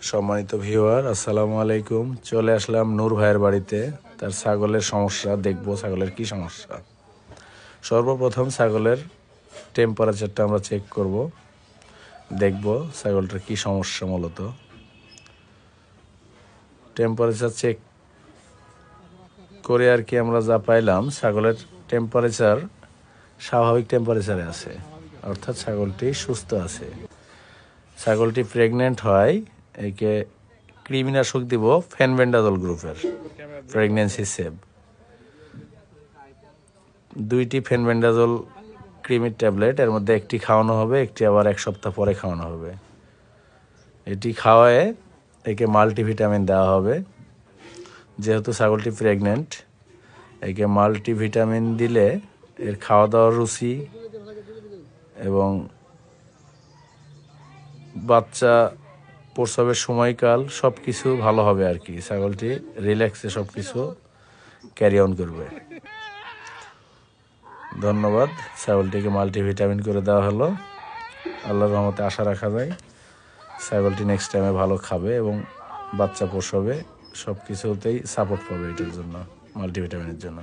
সম্মানিত ভিউয়ার, আসসালামু আলাইকুম। চলে আসলাম নূর ভাইয়ের বাড়িতে। তার ছাগলের সমস্যা দেখব, ছাগলের কি সমস্যা। সর্বপ্রথম ছাগলের টেম্পারেচারটা আমরা চেক করব, দেখব ছাগলটার কি সমস্যা। মূলত টেম্পারেচার চেক করে আর কি আমরা যা পাইলাম, ছাগলের টেম্পারেচার স্বাভাবিক টেম্পারেচারে আছে, অর্থাৎ ছাগলটি সুস্থ আছে। ছাগলটি প্রেগনেন্ট হয়, একে কৃমিনাশক দিব ফেনবেন্ডাজল গ্রুপের, প্রেগনেন্সি সেভ। 2টি ফেনবেন্ডাজল ক্রিমির ট্যাবলেট, এর মধ্যে একটি খাওয়ানো হবে, একটি আবার 1 সপ্তাহ পরে খাওয়ানো হবে। এটি খাওয়ায় একে মাল্টিভিটামিন দেওয়া হবে। যেহেতু ছাগলটি প্রেগনেন্ট, একে মাল্টিভিটামিন দিলে এর খাওয়া দাওয়ার রুচি এবং বাচ্চা প্রসবের সময়কাল সব কিছু ভালো হবে আর কি। ছাগলটি রিল্যাক্সে সব কিছু ক্যারি অন করবে। ধন্যবাদ। ছাগলটিকে মাল্টিভিটামিন করে দেওয়া হলো। আল্লাহর রহমতে আশা রাখা যায় ছাগলটি নেক্সট টাইমে ভালো খাবে এবং বাচ্চা প্রসবে সব কিছুতেই সাপোর্ট পাবে, এটার জন্য, মাল্টিভিটামিনের জন্য।